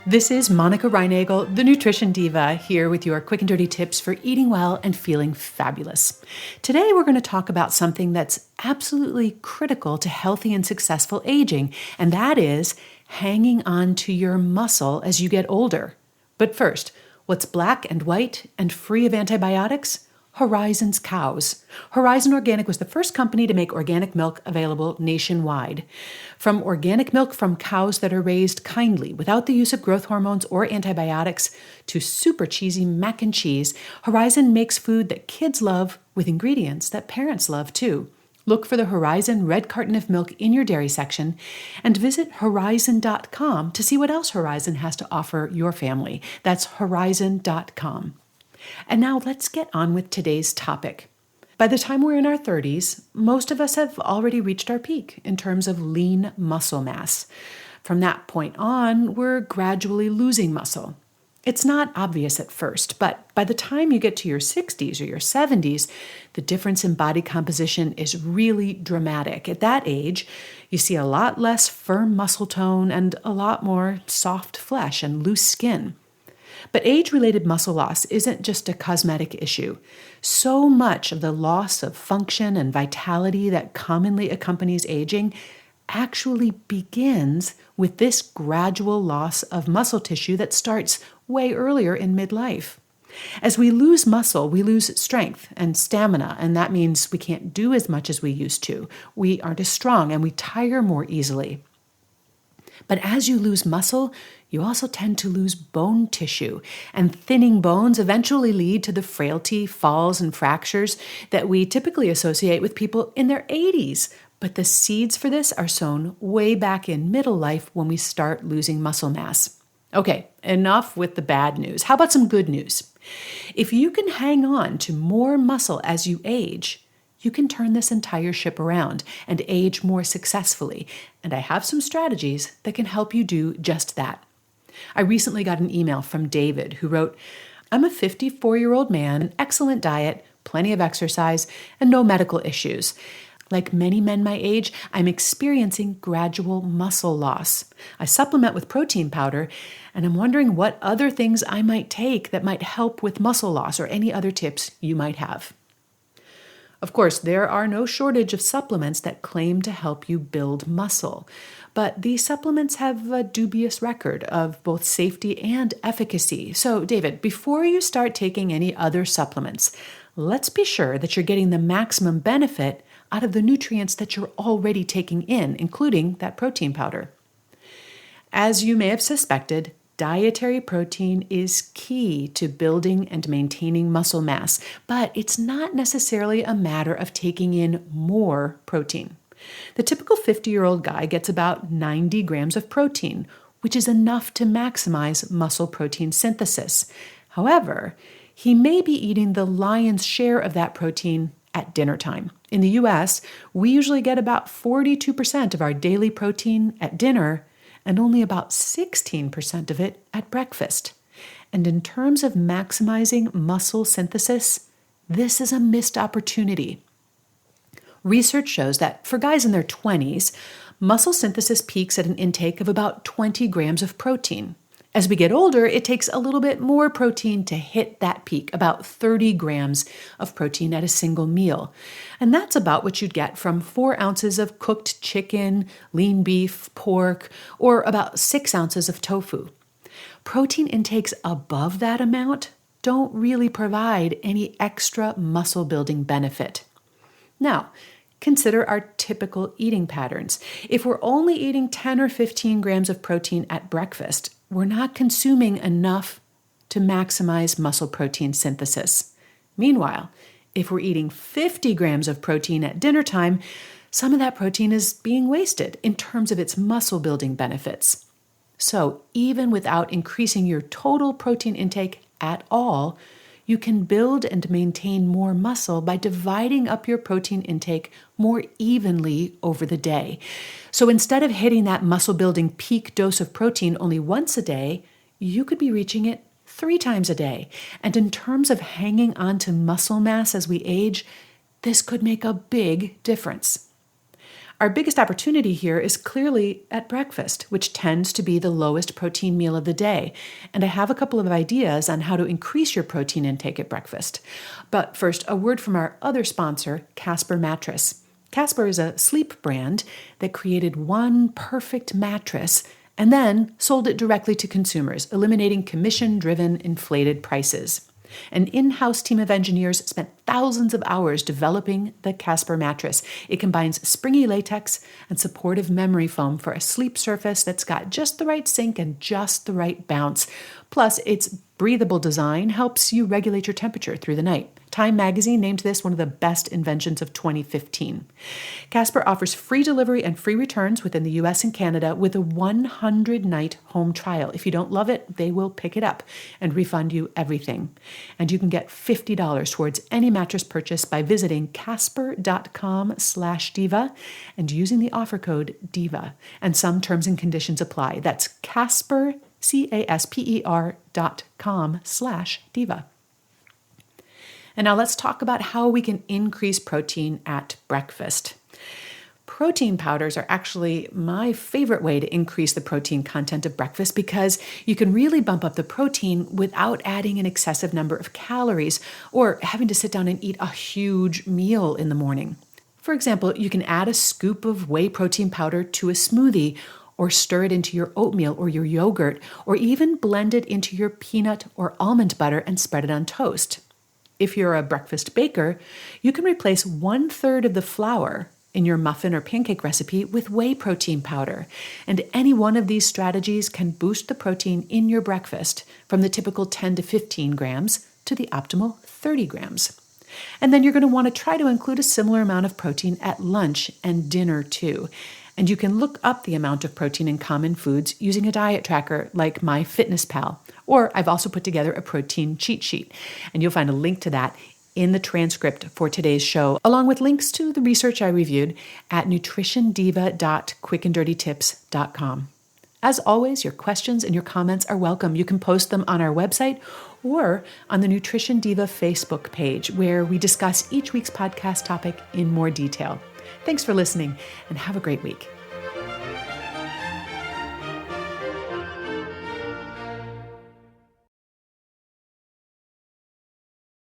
This is Monica Reinagel, the Nutrition Diva, here with your quick and dirty tips for eating well and feeling fabulous. Today, we're going to talk about something that's absolutely critical to healthy and successful aging, and that is hanging on to your muscle as you get older. But first, what's black and white and free of antibiotics? Horizon's cows. Horizon Organic was the first company to make organic milk available nationwide. From organic milk from cows that are raised kindly without the use of growth hormones or antibiotics to super cheesy mac and cheese, Horizon makes food that kids love with ingredients that parents love too. Look for the Horizon red carton of milk in your dairy section and visit horizon.com to see what else Horizon has to offer your family. That's horizon.com. And now let's get on with today's topic. By the time we're in our 30s, most of us have already reached our peak in terms of lean muscle mass. From that point on, we're gradually losing muscle. It's not obvious at first, but by the time you get to your 60s or your 70s, the difference in body composition is really dramatic. At that age, you see a lot less firm muscle tone and a lot more soft flesh and loose skin. But age-related muscle loss isn't just a cosmetic issue. So much of the loss of function and vitality that commonly accompanies aging actually begins with this gradual loss of muscle tissue that starts way earlier in midlife. As we lose muscle, we lose strength and stamina, and that means we can't do as much as we used to. We aren't as strong, and we tire more easily. But as you lose muscle, you also tend to lose bone tissue, and thinning bones eventually lead to the frailty, falls, and fractures that we typically associate with people in their 80s. But the seeds for this are sown way back in middle life when we start losing muscle mass. Okay, enough with the bad news. How about some good news? If you can hang on to more muscle as you age, you can turn this entire ship around and age more successfully. And I have some strategies that can help you do just that. I recently got an email from David who wrote, "I'm a 54-year-old man, an excellent diet, plenty of exercise, and no medical issues. Like many men my age, I'm experiencing gradual muscle loss. I supplement with protein powder, and I'm wondering what other things I might take that might help with muscle loss or any other tips you might have." Of course, there are no shortage of supplements that claim to help you build muscle, but these supplements have a dubious record of both safety and efficacy. So, David, before you start taking any other supplements, let's be sure that you're getting the maximum benefit out of the nutrients that you're already taking in, including that protein powder. As you may have suspected, dietary protein is key to building and maintaining muscle mass, but it's not necessarily a matter of taking in more protein. The typical 50-year-old guy gets about 90 grams of protein, which is enough to maximize muscle protein synthesis. However, he may be eating the lion's share of that protein at dinner time. In the US, we usually get about 42% of our daily protein at dinner, and only about 16% of it at breakfast. And in terms of maximizing muscle synthesis, this is a missed opportunity. Research shows that for guys in their 20s, muscle synthesis peaks at an intake of about 20 grams of protein. As we get older, it takes a little bit more protein to hit that peak, about 30 grams of protein at a single meal. And that's about what you'd get from 4 ounces of cooked chicken, lean beef, pork, or about 6 ounces of tofu. Protein intakes above that amount don't really provide any extra muscle building benefit. Now, consider our typical eating patterns. If we're only eating 10 or 15 grams of protein at breakfast, we're not consuming enough to maximize muscle protein synthesis. Meanwhile, if we're eating 50 grams of protein at dinner time, some of that protein is being wasted in terms of its muscle building benefits. So even without increasing your total protein intake at all, you can build and maintain more muscle by dividing up your protein intake more evenly over the day. So instead of hitting that muscle building peak dose of protein only once a day, you could be reaching it 3 times a day. And in terms of hanging on to muscle mass as we age, this could make a big difference. Our biggest opportunity here is clearly at breakfast, which tends to be the lowest protein meal of the day. And I have a couple of ideas on how to increase your protein intake at breakfast. But first, a word from our other sponsor, Casper Mattress. Casper is a sleep brand that created one perfect mattress and then sold it directly to consumers, eliminating commission-driven, inflated prices. An in-house team of engineers spent thousands of hours developing the Casper mattress. It combines springy latex and supportive memory foam for a sleep surface that's got just the right sink and just the right bounce. Plus, its breathable design helps you regulate your temperature through the night. Time magazine named this one of the best inventions of 2015. Casper offers free delivery and free returns within the US and Canada with a 100-night home trial. If you don't love it, they will pick it up and refund you everything. And you can get $50 towards any mattress purchase by visiting casper.com/diva and using the offer code DIVA. And some terms and conditions apply. That's Casper, CASPER.com/diva. And now let's talk about how we can increase protein at breakfast. Protein powders are actually my favorite way to increase the protein content of breakfast because you can really bump up the protein without adding an excessive number of calories or having to sit down and eat a huge meal in the morning. For example, you can add a scoop of whey protein powder to a smoothie or stir it into your oatmeal or your yogurt, or even blend it into your peanut or almond butter and spread it on toast. If you're a breakfast baker, you can replace 1/3 of the flour in your muffin or pancake recipe with whey protein powder. And any one of these strategies can boost the protein in your breakfast from the typical 10 to 15 grams to the optimal 30 grams. And then you're going to want to try to include a similar amount of protein at lunch and dinner too. And you can look up the amount of protein in common foods using a diet tracker like MyFitnessPal. Or I've also put together a protein cheat sheet. And you'll find a link to that in the transcript for today's show, along with links to the research I reviewed at nutritiondiva.quickanddirtytips.com. As always, your questions and your comments are welcome. You can post them on our website or on the Nutrition Diva Facebook page, where we discuss each week's podcast topic in more detail. Thanks for listening and have a great week.